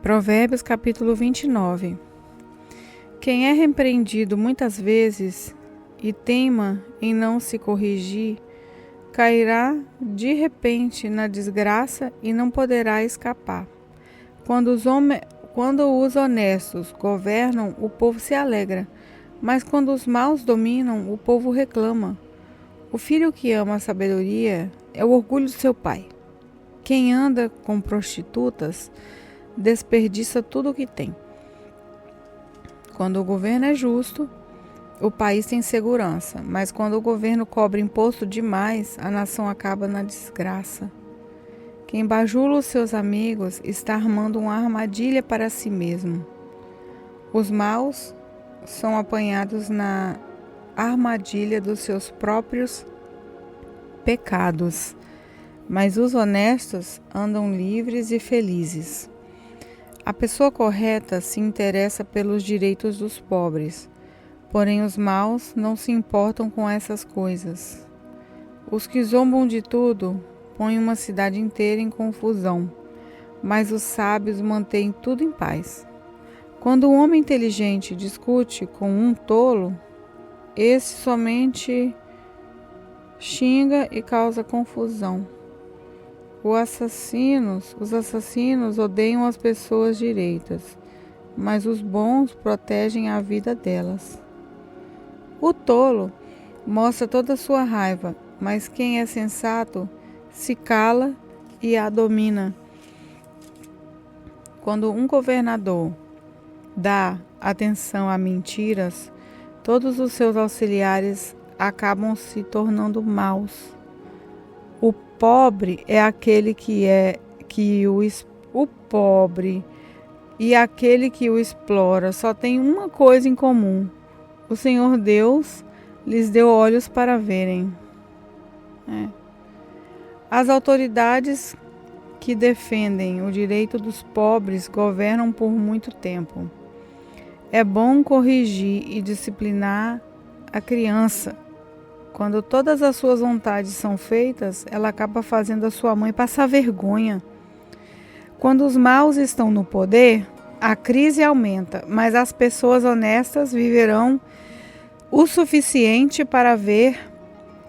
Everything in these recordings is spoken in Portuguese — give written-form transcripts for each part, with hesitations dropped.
Provérbios capítulo 29. Quem é repreendido muitas vezes e teima em não se corrigir, cairá de repente na desgraça e não poderá escapar. Quando os honestos governam, o povo se alegra, mas quando os maus dominam, o povo reclama. O filho que ama a sabedoria é o orgulho do seu pai. Quem anda com prostitutas desperdiça tudo o que tem. Quando o governo é justo, o país tem segurança, mas quando o governo cobra imposto demais, a nação acaba na desgraça. Quem bajula os seus amigos está armando uma armadilha para si mesmo. Os maus são apanhados na armadilha dos seus próprios pecados, mas os honestos andam livres e felizes. A pessoa correta se interessa pelos direitos dos pobres, porém os maus não se importam com essas coisas. Os que zombam de tudo põem uma cidade inteira em confusão, mas os sábios mantêm tudo em paz. Quando um homem inteligente discute com um tolo, esse somente xinga e causa confusão. Os assassinos odeiam as pessoas direitas, mas os bons protegem a vida delas. O tolo mostra toda a sua raiva, mas quem é sensato se cala e a domina. Quando um governador dá atenção a mentiras, todos os seus auxiliares acabam se tornando maus. O pobre é aquele o pobre e aquele que o explora só tem uma coisa em comum: o Senhor Deus lhes deu olhos para verem. As autoridades que defendem o direito dos pobres governam por muito tempo. É bom corrigir e disciplinar a criança. Quando todas as suas vontades são feitas, ela acaba fazendo a sua mãe passar vergonha. Quando os maus estão no poder, a crise aumenta, mas as pessoas honestas viverão o suficiente para ver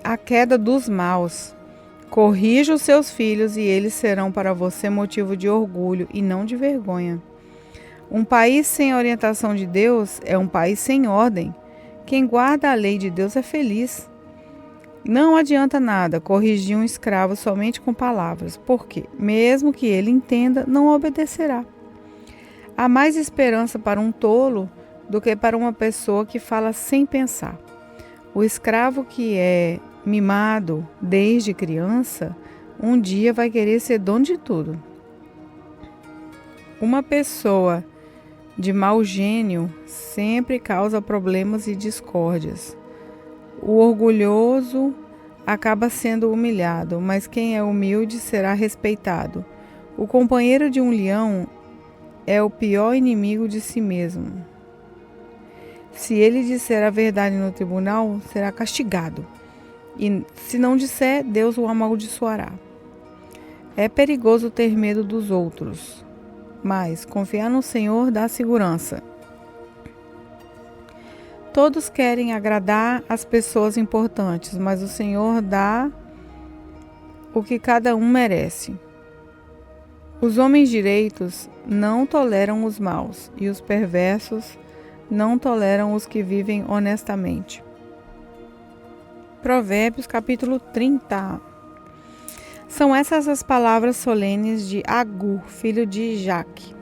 a queda dos maus. Corrija os seus filhos e eles serão para você motivo de orgulho e não de vergonha. Um país sem orientação de Deus é um país sem ordem. Quem guarda a lei de Deus é feliz. Não adianta nada corrigir um escravo somente com palavras, porque, mesmo que ele entenda, não obedecerá. Há mais esperança para um tolo do que para uma pessoa que fala sem pensar. O escravo que é mimado desde criança, um dia vai querer ser dono de tudo. Uma pessoa de mau gênio sempre causa problemas e discórdias. O orgulhoso acaba sendo humilhado, mas quem é humilde será respeitado. O companheiro de um leão é o pior inimigo de si mesmo. Se ele disser a verdade no tribunal, será castigado. E se não disser, Deus o amaldiçoará. É perigoso ter medo dos outros, mas confiar no Senhor dá segurança. Todos querem agradar as pessoas importantes, mas o Senhor dá o que cada um merece. Os homens direitos não toleram os maus, e os perversos não toleram os que vivem honestamente. Provérbios capítulo 30. São essas as palavras solenes de Agur, filho de Jaque.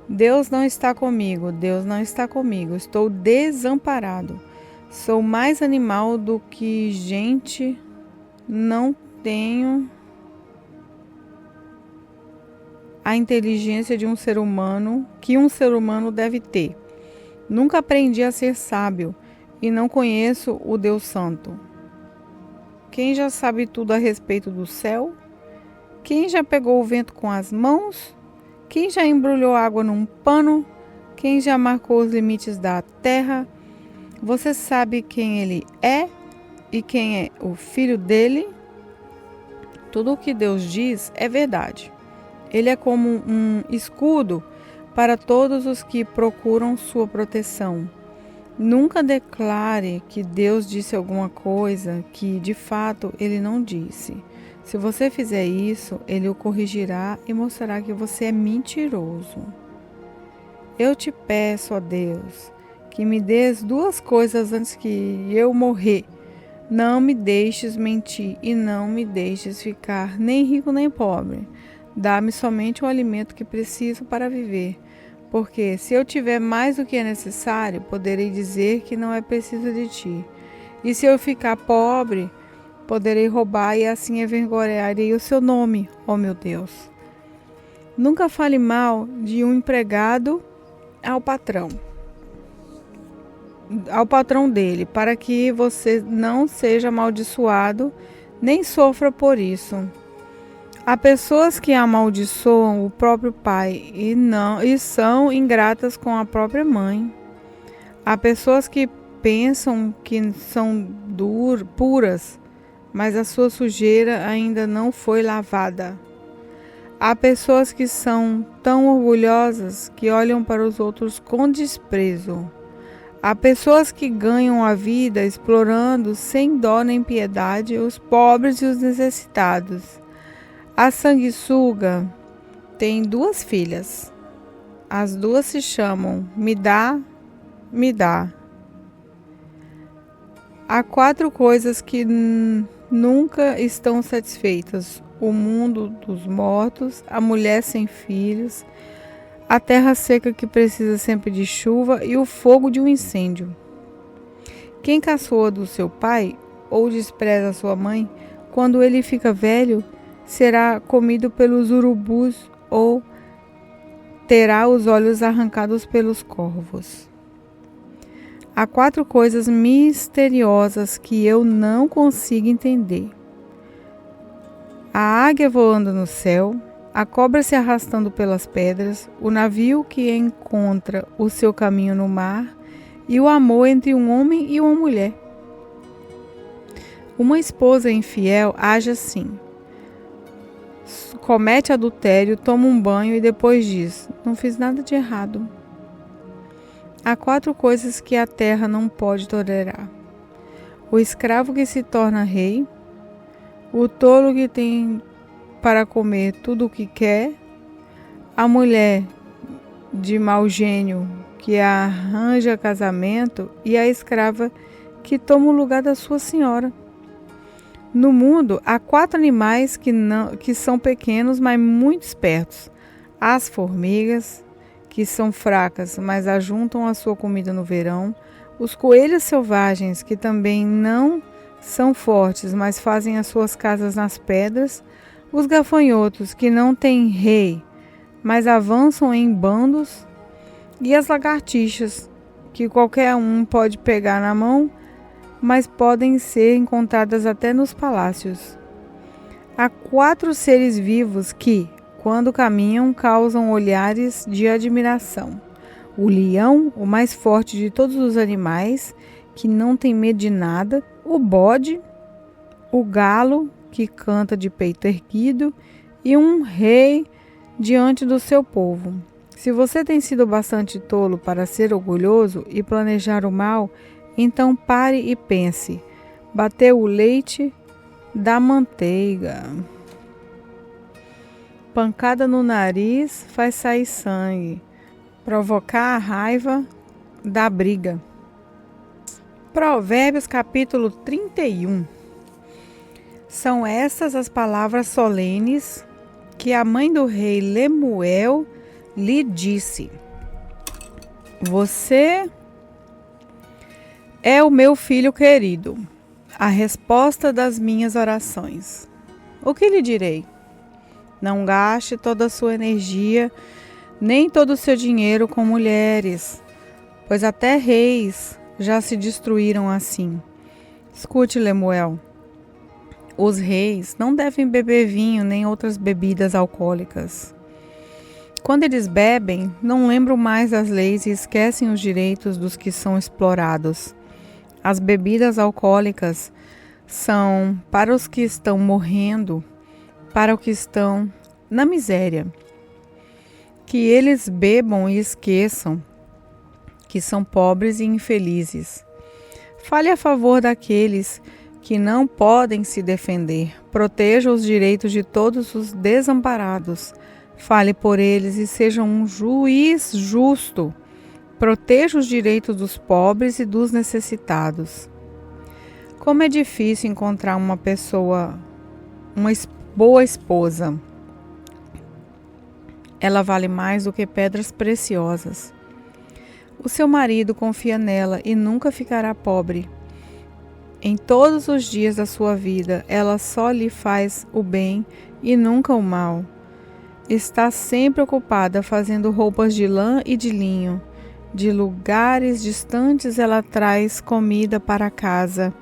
Deus não está comigo, Deus não está comigo, estou desamparado. Sou mais animal do que gente, não tenho a inteligência de um ser humano, que um ser humano deve ter. Nunca aprendi a ser sábio e não conheço o Deus Santo. Quem já sabe tudo a respeito do céu? Quem já pegou o vento com as mãos? Quem já embrulhou água num pano? Quem já marcou os limites da terra? Você sabe quem ele é e quem é o filho dele? Tudo o que Deus diz é verdade. Ele é como um escudo para todos os que procuram sua proteção. Nunca declare que Deus disse alguma coisa que, de fato, Ele não disse. Se você fizer isso, Ele o corrigirá e mostrará que você é mentiroso. Eu te peço, ó Deus, que me dês duas coisas antes que eu morrer. Não me deixes mentir e não me deixes ficar nem rico nem pobre. Dá-me somente o alimento que preciso para viver. Porque se eu tiver mais do que é necessário, poderei dizer que não é preciso de ti. E se eu ficar pobre, poderei roubar e assim envergonharei o seu nome, ó meu Deus. Nunca fale mal de um empregado ao patrão dele, para que você não seja amaldiçoado, nem sofra por isso. Há pessoas que amaldiçoam o próprio pai e são ingratas com a própria mãe. Há pessoas que pensam que são puras, mas a sua sujeira ainda não foi lavada. Há pessoas que são tão orgulhosas que olham para os outros com desprezo. Há pessoas que ganham a vida explorando sem dó nem piedade os pobres e os necessitados. A sanguessuga tem 2 filhas. As 2 se chamam Me dá, me dá. Há 4 coisas que nunca estão satisfeitas: o mundo dos mortos, a mulher sem filhos, a terra seca que precisa sempre de chuva e o fogo de um incêndio. Quem caçoa do seu pai ou despreza sua mãe, quando ele fica velho, será comido pelos urubus ou terá os olhos arrancados pelos corvos. Há 4 coisas misteriosas que eu não consigo entender: a águia voando no céu, a cobra se arrastando pelas pedras, o navio que encontra o seu caminho no mar e o amor entre um homem e uma mulher. Uma esposa infiel age assim: comete adultério, toma um banho e depois diz: não fiz nada de errado. Há 4 coisas que a terra não pode tolerar: o escravo que se torna rei, o tolo que tem para comer tudo o que quer, a mulher de mau gênio que arranja casamento e a escrava que toma o lugar da sua senhora. No mundo há 4 animais que são pequenos, mas muito espertos: as formigas, que são fracas, mas ajuntam a sua comida no verão, os coelhos selvagens, que também não são fortes, mas fazem as suas casas nas pedras, os gafanhotos, que não têm rei, mas avançam em bandos, e as lagartixas, que qualquer um pode pegar na mão, mas podem ser encontradas até nos palácios. Há 4 seres vivos que, quando caminham, causam olhares de admiração: o leão, o mais forte de todos os animais, que não tem medo de nada, o bode, o galo, que canta de peito erguido, e um rei diante do seu povo. Se você tem sido bastante tolo para ser orgulhoso e planejar o mal, então pare e pense: bateu o leite da manteiga. Pancada no nariz faz sair sangue. Provocar a raiva dá briga. Provérbios capítulo 31. São estas as palavras solenes que a mãe do rei Lemuel lhe disse: você é o meu filho querido, a resposta das minhas orações. O que lhe direi? Não gaste toda a sua energia, nem todo o seu dinheiro com mulheres, pois até reis já se destruíram assim. Escute, Lemuel. Os reis não devem beber vinho nem outras bebidas alcoólicas. Quando eles bebem, não lembram mais das leis e esquecem os direitos dos que são explorados. As bebidas alcoólicas são para os que estão morrendo, para os que estão na miséria. Que eles bebam e esqueçam que são pobres e infelizes. Fale a favor daqueles que não podem se defender. Proteja os direitos de todos os desamparados. Fale por eles e seja um juiz justo. Proteja os direitos dos pobres e dos necessitados. Como é difícil encontrar uma boa esposa. Ela vale mais do que pedras preciosas. O seu marido confia nela e nunca ficará pobre. Em todos os dias da sua vida, ela só lhe faz o bem e nunca o mal. Está sempre ocupada fazendo roupas de lã e de linho. De lugares distantes ela traz comida para casa,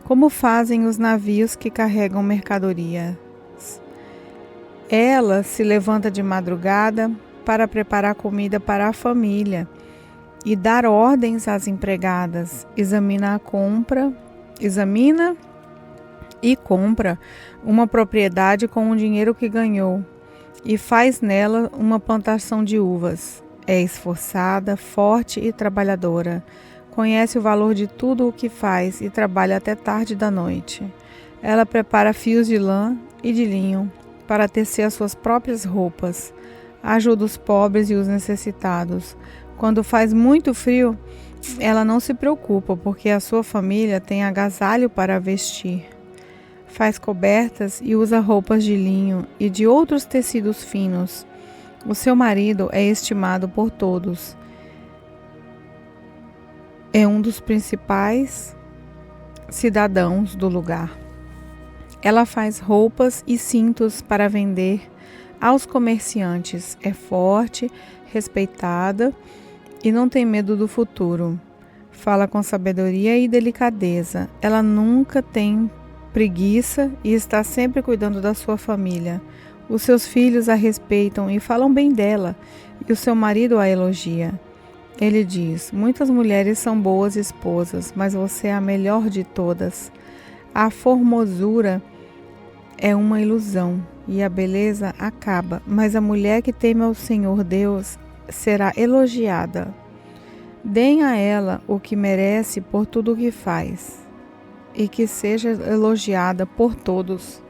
como fazem os navios que carregam mercadorias. Ela se levanta de madrugada para preparar comida para a família e dar ordens às empregadas. Examina e compra uma propriedade com o dinheiro que ganhou e faz nela uma plantação de uvas. É esforçada, forte e trabalhadora. Conhece o valor de tudo o que faz e trabalha até tarde da noite. Ela prepara fios de lã e de linho para tecer as suas próprias roupas. Ajuda os pobres e os necessitados. Quando faz muito frio, ela não se preocupa, porque a sua família tem agasalho para vestir. Faz cobertas e usa roupas de linho e de outros tecidos finos. O seu marido é estimado por todos. É um dos principais cidadãos do lugar. Ela faz roupas e cintos para vender aos comerciantes. É forte, respeitada e não tem medo do futuro. Fala com sabedoria e delicadeza. Ela nunca tem preguiça e está sempre cuidando da sua família. Os seus filhos a respeitam e falam bem dela, e o seu marido a elogia. Ele diz: muitas mulheres são boas esposas, mas você é a melhor de todas. A formosura é uma ilusão e a beleza acaba, mas a mulher que teme ao Senhor Deus será elogiada. Deem a ela o que merece por tudo o que faz, e que seja elogiada por todos.